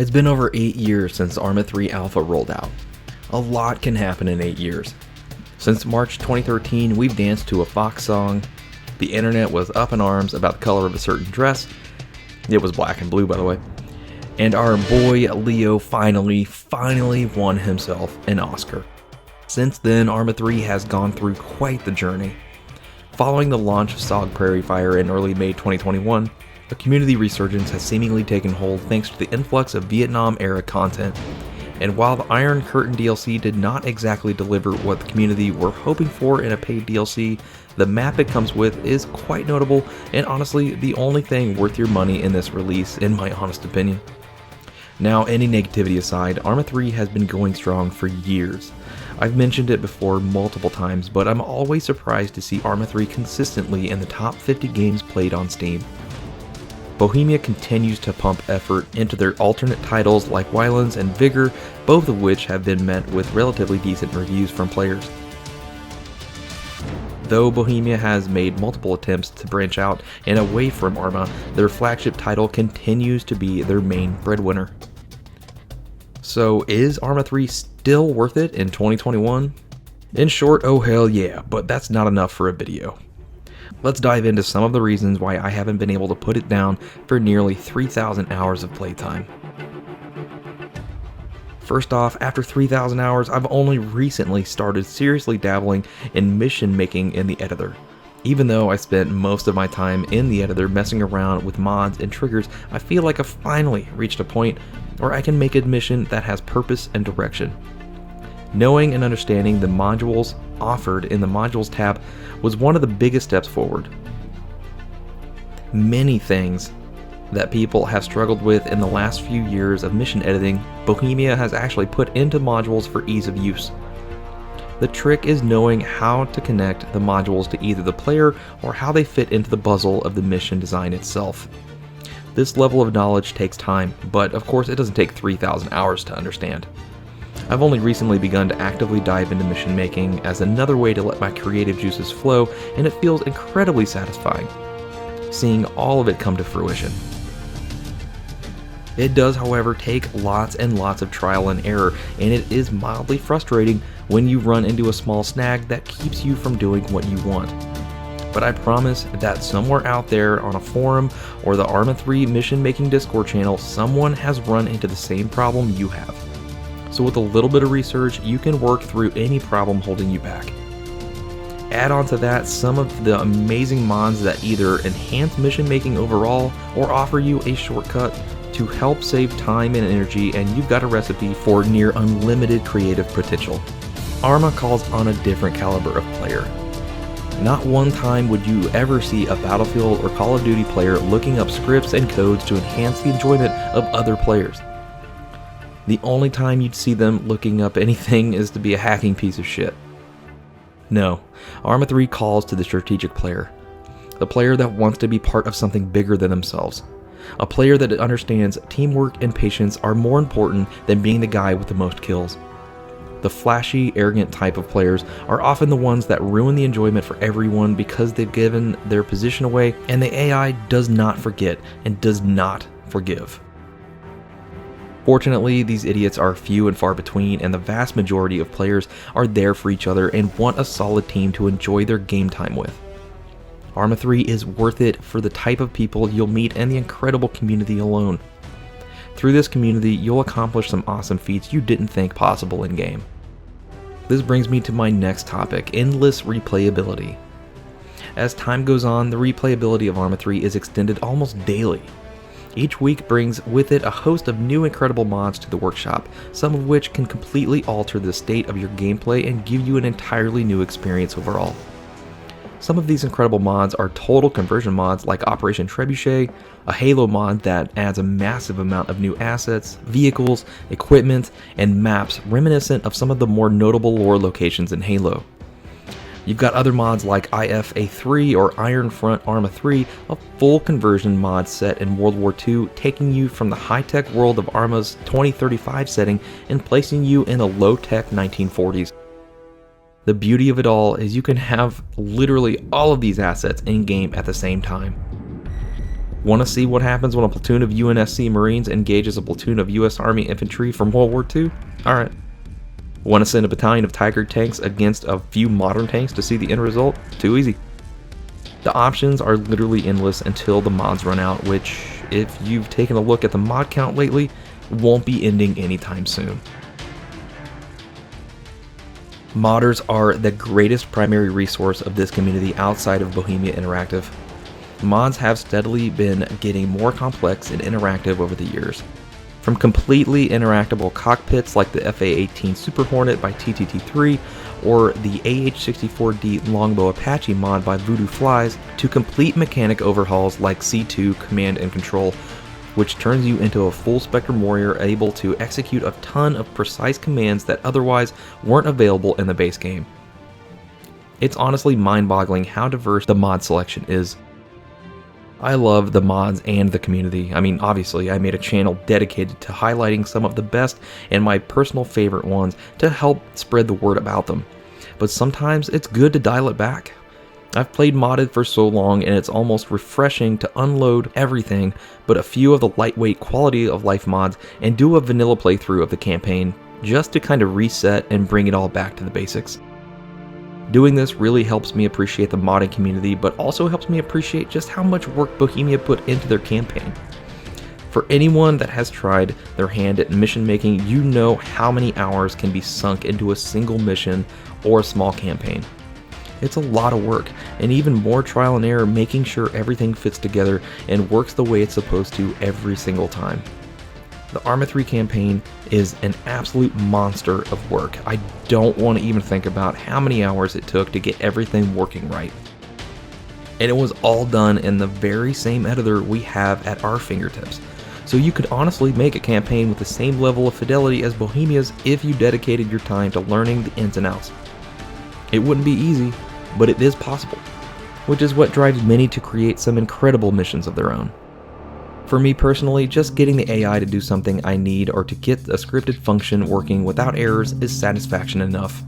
It's been over 8 years since ArmA 3 Alpha rolled out. A lot can happen in 8 years. Since March 2013, we've danced to a Fox song, the internet was up in arms about the color of a certain dress, it was black and blue by the way, and our boy Leo finally won himself an Oscar. Since then, ArmA 3 has gone through quite the journey. Following the launch of SOG Prairie Fire in early May 2021, a community resurgence has seemingly taken hold thanks to the influx of Vietnam-era content. And while the Iron Curtain DLC did not exactly deliver what the community were hoping for in a paid DLC, the map it comes with is quite notable and honestly the only thing worth your money in this release in my honest opinion. Now, any negativity aside, ArmA 3 has been going strong for years. I've mentioned it before multiple times, but I'm always surprised to see ArmA 3 consistently in the top 50 games played on Steam. Bohemia continues to pump effort into their alternate titles like Wildlands and Vigor, both of which have been met with relatively decent reviews from players. Though Bohemia has made multiple attempts to branch out and away from ArmA, their flagship title continues to be their main breadwinner. So is ArmA 3 still worth it in 2021? In short, oh hell yeah, but that's not enough for a video. Let's dive into some of the reasons why I haven't been able to put it down for nearly 3,000 hours of playtime. First off, after 3,000 hours, I've only recently started seriously dabbling in mission making in the editor. Even though I spent most of my time in the editor messing around with mods and triggers, I feel like I've finally reached a point where I can make a mission that has purpose and direction. Knowing and understanding the modules offered in the Modules tab was one of the biggest steps forward. Many things that people have struggled with in the last few years of mission editing, Bohemia has actually put into modules for ease of use. The trick is knowing how to connect the modules to either the player or how they fit into the puzzle of the mission design itself. This level of knowledge takes time, but of course it doesn't take 3,000 hours to understand. I've only recently begun to actively dive into mission making as another way to let my creative juices flow, and it feels incredibly satisfying, seeing all of it come to fruition. It does, however, take lots and lots of trial and error, and it is mildly frustrating when you run into a small snag that keeps you from doing what you want. But I promise that somewhere out there on a forum or the ArmA 3 mission making Discord channel, someone has run into the same problem you have. So with a little bit of research, you can work through any problem holding you back. Add on to that some of the amazing mods that either enhance mission making overall or offer you a shortcut to help save time and energy, and you've got a recipe for near unlimited creative potential. ArmA calls on a different caliber of player. Not one time would you ever see a Battlefield or Call of Duty player looking up scripts and codes to enhance the enjoyment of other players. The only time you'd see them looking up anything is to be a hacking piece of shit. No, ArmA 3 calls to the strategic player. The player that wants to be part of something bigger than themselves. A player that understands teamwork and patience are more important than being the guy with the most kills. The flashy, arrogant type of players are often the ones that ruin the enjoyment for everyone because they've given their position away, and the AI does not forget and does not forgive. Fortunately, these idiots are few and far between, and the vast majority of players are there for each other and want a solid team to enjoy their game time with. ArmA 3 is worth it for the type of people you'll meet and the incredible community alone. Through this community, you'll accomplish some awesome feats you didn't think possible in-game. This brings me to my next topic, endless replayability. As time goes on, the replayability of ArmA 3 is extended almost daily. Each week brings with it a host of new incredible mods to the workshop, some of which can completely alter the state of your gameplay and give you an entirely new experience overall. Some of these incredible mods are total conversion mods like Operation Trebuchet, a Halo mod that adds a massive amount of new assets, vehicles, equipment, and maps reminiscent of some of the more notable lore locations in Halo. You've got other mods like IFA3 or Iron Front ArmA 3, a full conversion mod set in World War II, taking you from the high-tech world of ArmA's 2035 setting and placing you in the low-tech 1940s. The beauty of it all is you can have literally all of these assets in-game at the same time. Want to see what happens when a platoon of UNSC Marines engages a platoon of US Army infantry from World War II? Alright. Want to send a battalion of Tiger tanks against a few modern tanks to see the end result? Too easy. The options are literally endless until the mods run out, which, if you've taken a look at the mod count lately, won't be ending anytime soon. Modders are the greatest primary resource of this community outside of Bohemia Interactive. Mods have steadily been getting more complex and interactive over the years. From completely interactable cockpits like the FA-18 Super Hornet by TTT3 or the AH-64D Longbow Apache mod by Voodoo Flies, to complete mechanic overhauls like C2 Command and Control, which turns you into a full spectrum warrior able to execute a ton of precise commands that otherwise weren't available in the base game. It's honestly mind-boggling how diverse the mod selection is. I love the mods and the community. I mean, obviously, I made a channel dedicated to highlighting some of the best and my personal favorite ones to help spread the word about them. But sometimes it's good to dial it back. I've played modded for so long and it's almost refreshing to unload everything but a few of the lightweight quality of life mods and do a vanilla playthrough of the campaign just to kind of reset and bring it all back to the basics. Doing this really helps me appreciate the modding community, but also helps me appreciate just how much work Bohemia put into their campaign. For anyone that has tried their hand at mission making, you know how many hours can be sunk into a single mission or a small campaign. It's a lot of work, and even more trial and error making sure everything fits together and works the way it's supposed to every single time. The ArmA 3 campaign is an absolute monster of work. I don't want to even think about how many hours it took to get everything working right. And it was all done in the very same editor we have at our fingertips. So you could honestly make a campaign with the same level of fidelity as Bohemia's if you dedicated your time to learning the ins and outs. It wouldn't be easy, but it is possible, which is what drives many to create some incredible missions of their own. For me personally, just getting the AI to do something I need or to get a scripted function working without errors is satisfaction enough.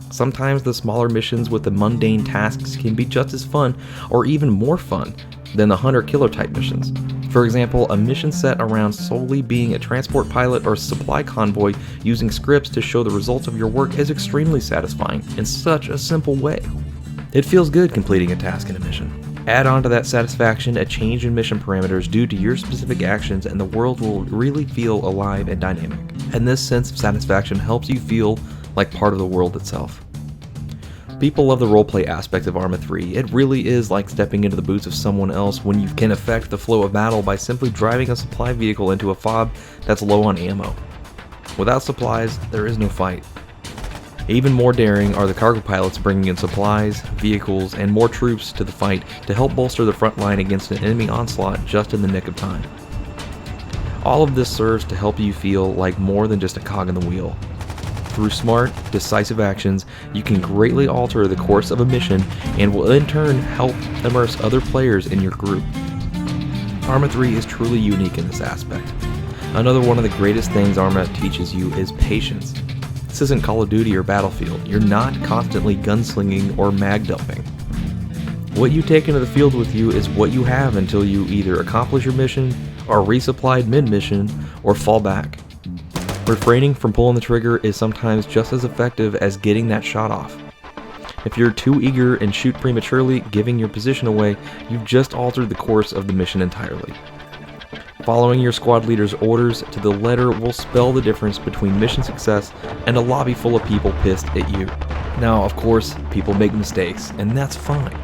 Sometimes the smaller missions with the mundane tasks can be just as fun or even more fun than the hunter-killer type missions. For example, a mission set around solely being a transport pilot or supply convoy using scripts to show the results of your work is extremely satisfying in such a simple way. It feels good completing a task in a mission. Add on to that satisfaction a change in mission parameters due to your specific actions and the world will really feel alive and dynamic. And this sense of satisfaction helps you feel like part of the world itself. People love the roleplay aspect of ArmA 3. It really is like stepping into the boots of someone else when you can affect the flow of battle by simply driving a supply vehicle into a fob that's low on ammo. Without supplies, there is no fight. Even more daring are the cargo pilots bringing in supplies, vehicles, and more troops to the fight to help bolster the front line against an enemy onslaught just in the nick of time. All of this serves to help you feel like more than just a cog in the wheel. Through smart, decisive actions, you can greatly alter the course of a mission and will in turn help immerse other players in your group. ArmA 3 is truly unique in this aspect. Another one of the greatest things ArmA teaches you is patience. This isn't Call of Duty or Battlefield. You're not constantly gunslinging or mag dumping. What you take into the field with you is what you have until you either accomplish your mission, are resupplied mid-mission, or fall back. Refraining from pulling the trigger is sometimes just as effective as getting that shot off. If you're too eager and shoot prematurely, giving your position away, you've just altered the course of the mission entirely. Following your squad leader's orders to the letter will spell the difference between mission success and a lobby full of people pissed at you. Now, of course, people make mistakes, and that's fine.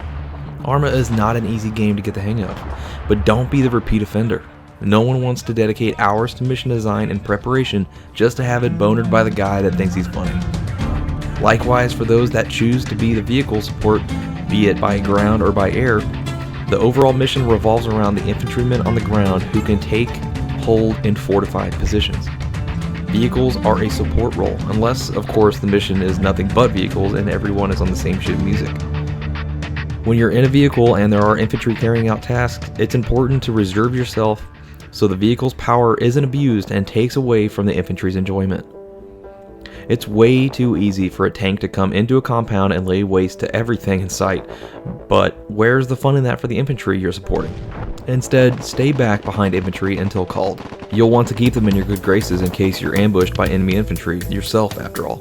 ArmA is not an easy game to get the hang of, but don't be the repeat offender. No one wants to dedicate hours to mission design and preparation just to have it bonered by the guy that thinks he's funny. Likewise, for those that choose to be the vehicle support, be it by ground or by air, the overall mission revolves around the infantrymen on the ground who can take, hold, and fortify positions. Vehicles are a support role, unless, of course, the mission is nothing but vehicles and everyone is on the same shit music. When you're in a vehicle and there are infantry carrying out tasks, it's important to reserve yourself so the vehicle's power isn't abused and takes away from the infantry's enjoyment. It's way too easy for a tank to come into a compound and lay waste to everything in sight, but where's the fun in that for the infantry you're supporting? Instead, stay back behind infantry until called. You'll want to keep them in your good graces in case you're ambushed by enemy infantry, yourself after all.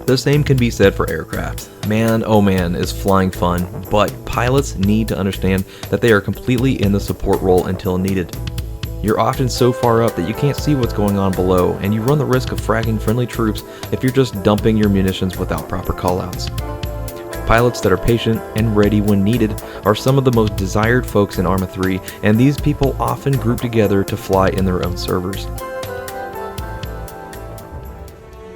The same can be said for aircraft. Man, oh man, is flying fun, but pilots need to understand that they are completely in the support role until needed. You're often so far up that you can't see what's going on below, and you run the risk of fragging friendly troops if you're just dumping your munitions without proper callouts. Pilots that are patient and ready when needed are some of the most desired folks in ArmA 3, and these people often group together to fly in their own servers.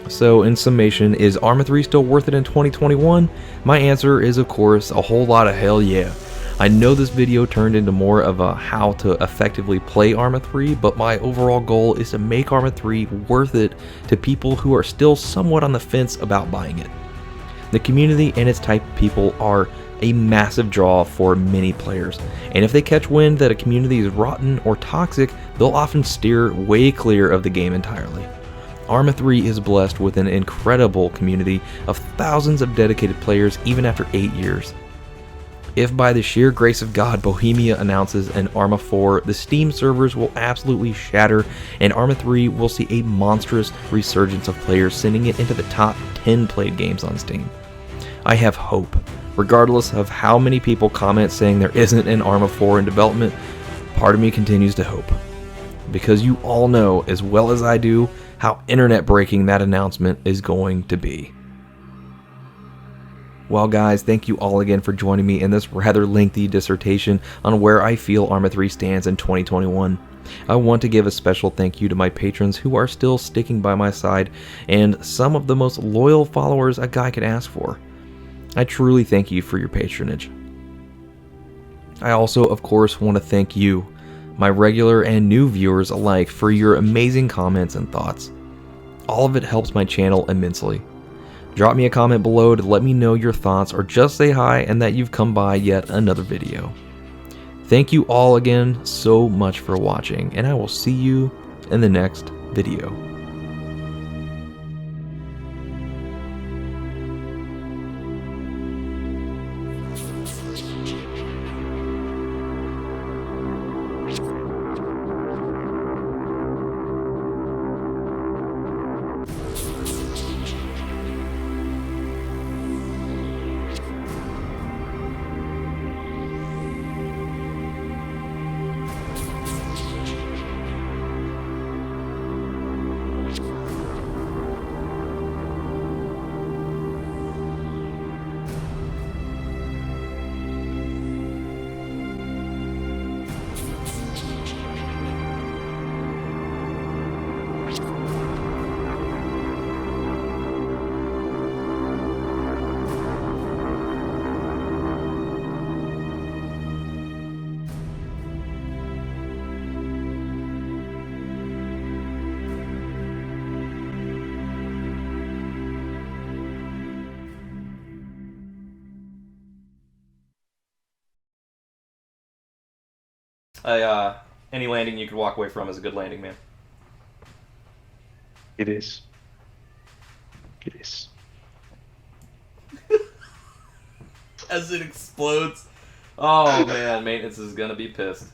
So, in summation, is ArmA 3 still worth it in 2021? My answer is, of course, a whole lot of hell yeah. I know this video turned into more of a how to effectively play ArmA 3, but my overall goal is to make ArmA 3 worth it to people who are still somewhat on the fence about buying it. The community and its type of people are a massive draw for many players, and if they catch wind that a community is rotten or toxic, they'll often steer way clear of the game entirely. ArmA 3 is blessed with an incredible community of thousands of dedicated players even after 8 years. If by the sheer grace of God Bohemia announces an ArmA 4, the Steam servers will absolutely shatter, and ArmA 3 will see a monstrous resurgence of players, sending it into the top 10 played games on Steam. I have hope. Regardless of how many people comment saying there isn't an ArmA 4 in development, part of me continues to hope. Because you all know, as well as I do, how internet breaking that announcement is going to be. Well guys, thank you all again for joining me in this rather lengthy dissertation on where I feel ArmA 3 stands in 2021. I want to give a special thank you to my patrons who are still sticking by my side, and some of the most loyal followers a guy could ask for. I truly thank you for your patronage. I also, of course, want to thank you, my regular and new viewers alike, for your amazing comments and thoughts. All of it helps my channel immensely. Drop me a comment below to let me know your thoughts, or just say hi and that you've come by yet another video. Thank you all again so much for watching, and I will see you in the next video. Any landing you could walk away from is a good landing, man. It is. It is. As it explodes. Oh man, maintenance is gonna be pissed.